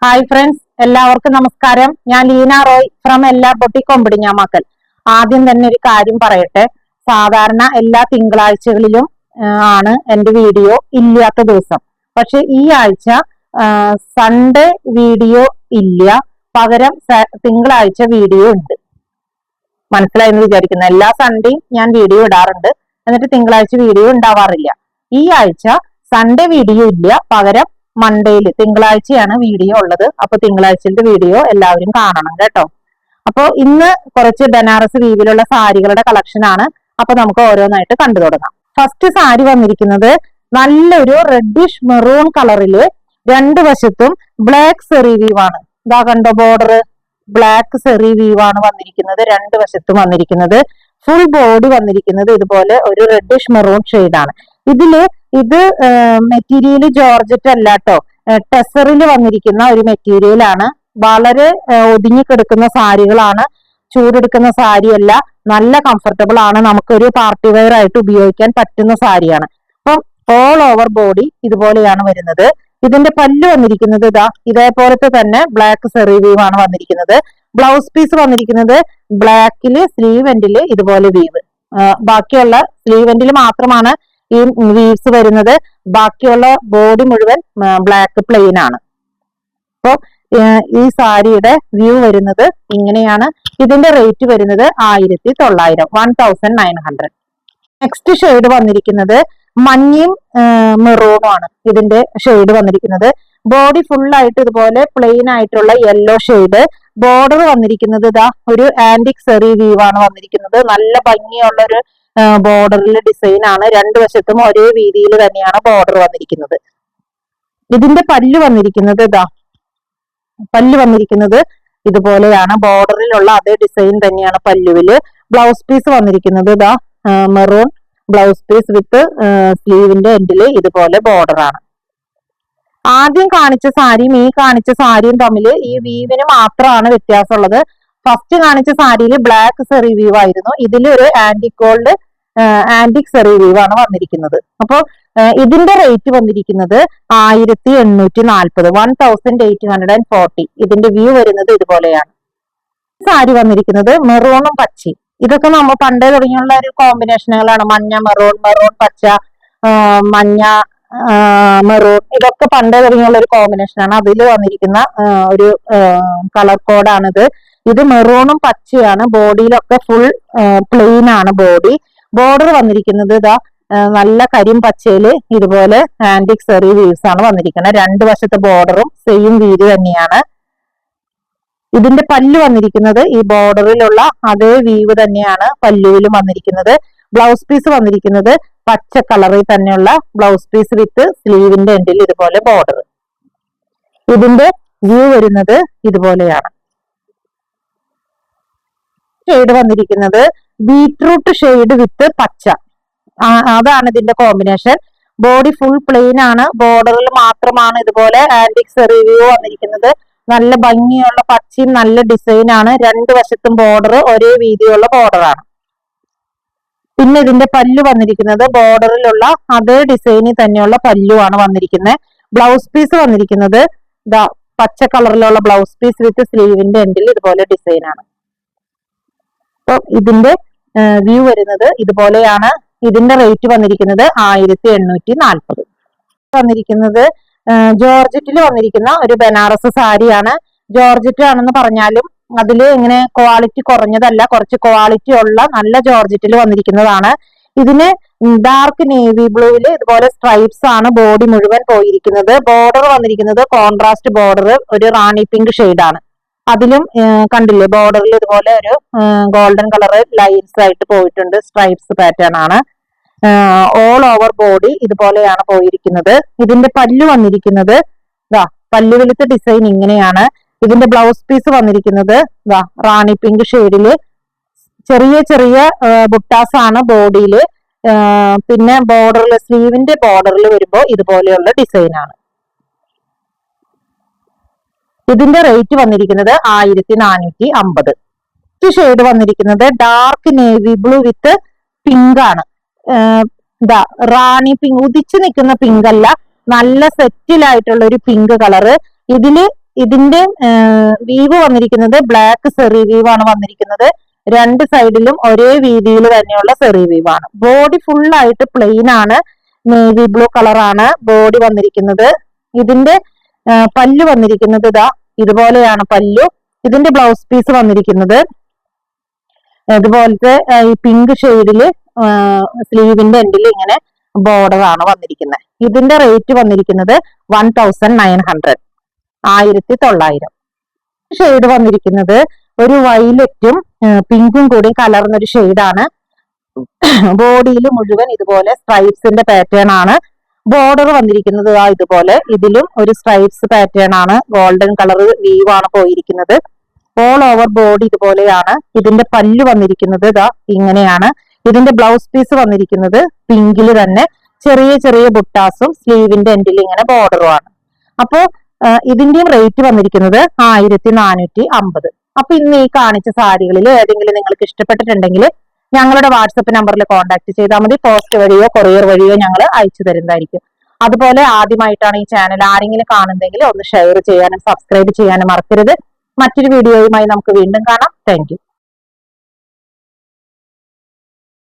Hi friends, എല്ലാവർക്കും നമസ്കാരം. ഞാൻ ലീന റോയ് ഫ്രം എല്ലാ ബൊട്ടിക് കൊമ്പിടിഞ്ഞാമക്കൽ. ആദ്യം തന്നെ ഒരു കാര്യം പറയട്ടെ. സാധാരണ എല്ലാ തിങ്കളാഴ്ചകളിലും ആണ് എൻ്റെ വീഡിയോ ഇല്ലാത്ത ദിവസം. പക്ഷെ ഈ ആഴ്ച സൺഡേ വീഡിയോ ഇല്ല, പകരം തിങ്കളാഴ്ച വീഡിയോ ഉണ്ട്. മനസ്സിലായെന്ന് വിചാരിക്കുന്നു. എല്ലാ സൺഡേയും ഞാൻ വീഡിയോ ഇടാറുണ്ട്, എന്നിട്ട് തിങ്കളാഴ്ച വീഡിയോ ഉണ്ടാവാറില്ല. ഈ ആഴ്ച സൺഡേ വീഡിയോ ഇല്ല, പകരം മൺഡേയില് തിങ്കളാഴ്ചയാണ് വീഡിയോ ഉള്ളത്. അപ്പൊ തിങ്കളാഴ്ചത്തെ വീഡിയോ എല്ലാവരും കാണണം കേട്ടോ. അപ്പൊ ഇന്ന് കുറച്ച് ബനാറസ് വീവിലുള്ള സാരികളുടെ കളക്ഷൻ ആണ്. അപ്പൊ നമുക്ക് ഓരോന്നായിട്ട് കണ്ടു തുടങ്ങാം. ഫസ്റ്റ് സാരി വന്നിരിക്കുന്നത് നല്ലൊരു റെഡിഷ് മെറൂൺ കളറില് രണ്ടു വശത്തും ബ്ലാക്ക് സെറി വീവ് ആണ്. ഇതാ കണ്ടോ, ബോർഡർ ബ്ലാക്ക് സെറി വീവ് ആണ് വന്നിരിക്കുന്നത്. രണ്ടു വശത്തും വന്നിരിക്കുന്നത്. ഫുൾ ബോഡി വന്നിരിക്കുന്നത് ഇതുപോലെ ഒരു റെഡിഷ് മെറൂൺ ഷെയ്ഡാണ്. ഇത് മെറ്റീരിയൽ ജോർജറ്റ് അല്ല കേട്ടോ, ടെസറിൽ വന്നിരിക്കുന്ന ഒരു മെറ്റീരിയൽ ആണ്. വളരെ ഒതുങ്ങിക്കിടക്കുന്ന സാരികളാണ്, ചൂടെടുക്കുന്ന സാരിയല്ല, നല്ല കംഫർട്ടബിൾ ആണ്. നമുക്കൊരു പാർട്ടി വെയർ ആയിട്ട് ഉപയോഗിക്കാൻ പറ്റുന്ന സാരിയാണ്. അപ്പം ഓൾ ഓവർ ബോഡി ഇതുപോലെയാണ് വരുന്നത്. ഇതിന്റെ പല്ല് വന്നിരിക്കുന്നത് ഇതേപോലത്തെ തന്നെ ബ്ലാക്ക് സെറി വീവ് ആണ് വന്നിരിക്കുന്നത്. ബ്ലൗസ് പീസ് വന്നിരിക്കുന്നത് ബ്ലാക്കില് സ്ലീവ് എൻഡില് ഇതുപോലെ വീവ്. ബാക്കിയുള്ള സ്ലീവ് എൻഡിൽ മാത്രമാണ് ഈ വീവ്സ് വരുന്നത്. ബാക്കിയുള്ള ബോഡി മുഴുവൻ ബ്ലാക്ക് പ്ലെയിൻ ആണ്. അപ്പൊ ഈ സാരിയുടെ വ്യൂ വരുന്നത് ഇങ്ങനെയാണ്. ഇതിന്റെ റേറ്റ് വരുന്നത് 1900, 1900. നെക്സ്റ്റ് ഷെയ്ഡ് വന്നിരിക്കുന്നത് മഞ്ഞയും മെറൂണും ആണ്. ഇതിന്റെ ഷെയ്ഡ് വന്നിരിക്കുന്നത് ബോഡി ഫുൾ ആയിട്ട് ഇതുപോലെ പ്ലെയിൻ ആയിട്ടുള്ള യെല്ലോ ഷെയ്ഡ്. ബോർഡർ വന്നിരിക്കുന്നത് ഒരു ആന്റിക് സെറി വീവ് ആണ് വന്നിരിക്കുന്നത്. നല്ല ഭംഗിയുള്ള ഒരു ബോർഡറിൽ ഡിസൈൻ ആണ്. രണ്ടു വശത്തും ഒരേ രീതിയിൽ തന്നെയാണ് ബോർഡർ വന്നിരിക്കുന്നത്. ഇതിന്റെ പല്ല് വന്നിരിക്കുന്നത് ഇതുപോലെയാണ്. ബോർഡറിലുള്ള അതേ ഡിസൈൻ തന്നെയാണ് പല്ലുവില്. ബ്ലൗസ് പീസ് വന്നിരിക്കുന്നത് മെറൂൺ ബ്ലൗസ് പീസ് വിത്ത് സ്ലീവിന്റെ എൻഡില് ഇതുപോലെ ബോർഡർ ആണ്. ആദ്യം കാണിച്ച സാരിയും ഈ കാണിച്ച സാരിയും തമ്മിൽ ഈ വീവിന് മാത്രമാണ് വ്യത്യാസമുള്ളത്. ഫസ്റ്റ് കാണിച്ച സാരിയിൽ ബ്ലാക്ക് സെറി വീവ് ആയിരുന്നു. ഇതിൽ ഒരു ആന്റിക് സെറി വീവ് ആണ് വന്നിരിക്കുന്നത്. അപ്പോൾ ഇതിന്റെ റേറ്റ് വന്നിരിക്കുന്നത് 1840, 1840. ഇതിന്റെ വ്യൂ വരുന്നത് ഇതുപോലെയാണ്. സാരി വന്നിരിക്കുന്നത് മെറൂണും പച്ചയും. ഇതൊക്കെ നമ്മൾ പണ്ടേ തുടങ്ങിയുള്ള ഒരു കോമ്പിനേഷനുകളാണ്. മഞ്ഞ മെറൂൺ, മെറൂൺ പച്ച, മഞ്ഞ മെറൂൺ, ഇതൊക്കെ പണ്ടേ തുടങ്ങിയുള്ള ഒരു കോമ്പിനേഷനാണ്. അതിൽ വന്നിരിക്കുന്ന ഒരു കളർ കോഡാണിത്. ഇത് മെറൂണും പച്ചയാണ്. ബോഡിയിലൊക്കെ ഫുൾ പ്ലെയിൻ ആണ് ബോഡി. ബോർഡർ വന്നിരിക്കുന്നത് നല്ല കരിം പച്ചയില് ഇതുപോലെ ആന്റിക് സെറി വീവ്സ് ആണ് വന്നിരിക്കുന്നത്. രണ്ടു വശത്തെ ബോർഡറും സെയിം വീതി തന്നെയാണ്. ഇതിന്റെ പല്ല് വന്നിരിക്കുന്നത് ഈ ബോർഡറിലുള്ള അതേ വീവ് തന്നെയാണ് പല്ലുവിലും വന്നിരിക്കുന്നത്. ബ്ലൗസ് പീസ് വന്നിരിക്കുന്നത് പച്ച കളറിൽ തന്നെയുള്ള ബ്ലൗസ് പീസ് വിത്ത് സ്ലീവിന്റെ എൻഡിൽ ഇതുപോലെ ബോർഡർ. ഇതിന്റെ വ്യൂ വരുന്നത് ഇതുപോലെയാണ്. ഷെയ്ഡ് വന്നിരിക്കുന്നത് ബീറ്റ്റൂട്ട് ഷെയ്ഡ് വിത്ത് പച്ച, അതാണ് ഇതിന്റെ കോമ്പിനേഷൻ. ബോഡി ഫുൾ പ്ലെയിൻ ആണ്. ബോർഡറിൽ മാത്രമാണ് ഇതുപോലെ ആന്റിക് സെറി വ്യൂ വന്നിരിക്കുന്നത്. നല്ല ഭംഗിയുള്ള പച്ചയും നല്ല ഡിസൈൻ ആണ്. രണ്ടു വശത്തും ബോർഡർ ഒരേ വീതിയുള്ള ബോർഡറാണ്. പിന്നെ ഇതിന്റെ പല്ലു വന്നിരിക്കുന്നത് ബോർഡറിലുള്ള അതേ ഡിസൈനിൽ തന്നെയുള്ള പല്ലുവാണ് വന്നിരിക്കുന്നത്. ബ്ലൗസ് പീസ് വന്നിരിക്കുന്നത് പച്ച കളറിലുള്ള ബ്ലൗസ് പീസ് വിത്ത് സ്ലീവിന്റെ എൻഡിൽ ഇതുപോലെ ഡിസൈൻ ആണ്. അപ്പൊ ഇതിന്റെ വ്യൂ വരുന്നത് ഇതുപോലെയാണ്. ഇതിന്റെ റേറ്റ് വന്നിരിക്കുന്നത് 1840. വന്നിരിക്കുന്നത് ജോർജറ്റിൽ വന്നിരിക്കുന്ന ഒരു ബനാറസ് സാരിയാണ്. ജോർജറ്റ് ആണെന്ന് പറഞ്ഞാലും അതിൽ ഇങ്ങനെ ക്വാളിറ്റി കുറഞ്ഞതല്ല, കുറച്ച് ക്വാളിറ്റി ഉള്ള നല്ല ജോർജറ്റിൽ വന്നിരിക്കുന്നതാണ്. ഇതിന് ഡാർക്ക് നേവി ബ്ലൂവില് ഇതുപോലെ സ്ട്രൈപ്സ് ആണ് ബോഡി മുഴുവൻ പോയിരിക്കുന്നത്. ബോർഡർ വന്നിരിക്കുന്നത് കോൺട്രാസ്റ്റ് ബോർഡർ, ഒരു റാണി പിങ്ക് ഷെയ്ഡാണ്. അതിലും കണ്ടില്ലേ, ബോർഡറിൽ ഇതുപോലെ ഒരു ഗോൾഡൻ കളർ ലൈൻസ് ആയിട്ട് പോയിട്ടുണ്ട്. സ്ട്രൈപ്സ് പാറ്റേൺ ആണ്. ഓൾ ഓവർ ബോഡി ഇതുപോലെയാണ് പോയിരിക്കുന്നത്. ഇതിന്റെ പല്ലു വന്നിരിക്കുന്നത് പല്ലുവിലത്തെ ഡിസൈൻ ഇങ്ങനെയാണ്. ഇതിന്റെ ബ്ലൗസ് പീസ് വന്നിരിക്കുന്നത് റാണി പിങ്ക് ഷെയ്ഡില് ചെറിയ ചെറിയ ബുട്ടാസ് ആണ് ബോഡിയില്. പിന്നെ ബോർഡറിൽ സ്ലീവിന്റെ ബോർഡറിൽ വരുമ്പോൾ ഇതുപോലെയുള്ള ഡിസൈൻ ആണ്. ഇതിന്റെ റേറ്റ് വന്നിരിക്കുന്നത് 1450. ഷെയ്ഡ് വന്നിരിക്കുന്നത് ഡാർക്ക് നേവി ബ്ലൂ വിത്ത് പിങ്ക് ആണ്. റാണി പിങ്ക്, ഉദിച്ചു നിൽക്കുന്ന പിങ്ക് അല്ല, നല്ല സെറ്റിലായിട്ടുള്ള ഒരു പിങ്ക് കളറ്. ഇതില് ഇതിന്റെ വീവ് വന്നിരിക്കുന്നത് ബ്ലാക്ക് സെറി വീവ് ആണ് വന്നിരിക്കുന്നത്. രണ്ട് സൈഡിലും ഒരേ വീതിയിൽ തന്നെയുള്ള സെറി വീവ് ആണ്. ബോഡി ഫുൾ ആയിട്ട് പ്ലെയിൻ ആണ്, നേവി ബ്ലൂ കളറാണ് ബോഡി വന്നിരിക്കുന്നത്. ഇതിന്റെ പല്ലു വന്നിരിക്കുന്നത് ഇതാ ഇതുപോലെയാണ് പല്ലു. ഇതിന്റെ ബ്ലൗസ് പീസ് വന്നിരിക്കുന്നത് ഇതുപോലത്തെ ഈ പിങ്ക് ഷെയ്ഡില് സ്ലീവിന്റെ എൻഡിൽ ഇങ്ങനെ ബോർഡർ ആണ് വന്നിരിക്കുന്നത്. ഇതിന്റെ റേറ്റ് വന്നിരിക്കുന്നത് 1900, 1900. ഷെയ്ഡ് വന്നിരിക്കുന്നത് ഒരു വയലറ്റും പിങ്കും കൂടി കലർന്നൊരു ഷെയ്ഡാണ്. ബോഡിയിൽ മുഴുവൻ ഇതുപോലെ സ്ട്രൈപ്സിന്റെ പാറ്റേൺ ആണ്. ബോർഡർ വന്നിരിക്കുന്നത് ഇതുപോലെ, ഇതിലും ഒരു സ്ട്രൈപ്സ് പാറ്റേൺ ആണ്. ഗോൾഡൻ കളർ വീവ് ആണ് പോയിരിക്കുന്നത്. ഓൾ ഓവർ ബോഡി ഇതുപോലെയാണ്. ഇതിന്റെ പല്ല് വന്നിരിക്കുന്നത് ഇതാ ഇങ്ങനെയാണ്. ഇതിന്റെ ബ്ലൗസ് പീസ് വന്നിരിക്കുന്നത് പിങ്കിൽ തന്നെ ചെറിയ ചെറിയ ബുട്ടാസും സ്ലീവിന്റെ എൻഡിൽ ഇങ്ങനെ ബോർഡറും ആണ്. അപ്പോ ഇതിന്റെയും റേറ്റ് വന്നിരിക്കുന്നത് 1450. അപ്പൊ ഇന്ന് ഈ കാണിച്ച സാരികളിൽ ഏതെങ്കിലും നിങ്ങൾക്ക് ഇഷ്ടപ്പെട്ടിട്ടുണ്ടെങ്കിൽ ഞങ്ങളുടെ വാട്സപ്പ് നമ്പറിൽ കോൺടാക്ട് ചെയ്താൽ മതി. പോസ്റ്റ് വഴിയോ കൊറിയർ വഴിയോ ഞങ്ങൾ അയച്ചു തരുന്നതായിരിക്കും. അതുപോലെ ആദ്യമായിട്ടാണ് ഈ ചാനൽ ആരെങ്കിലും കാണുന്നെങ്കിൽ ഒന്ന് ഷെയർ ചെയ്യാനും സബ്സ്ക്രൈബ് ചെയ്യാനും മറക്കരുത്. മറ്റൊരു വീഡിയോയുമായി നമുക്ക് വീണ്ടും കാണാം. Thank you.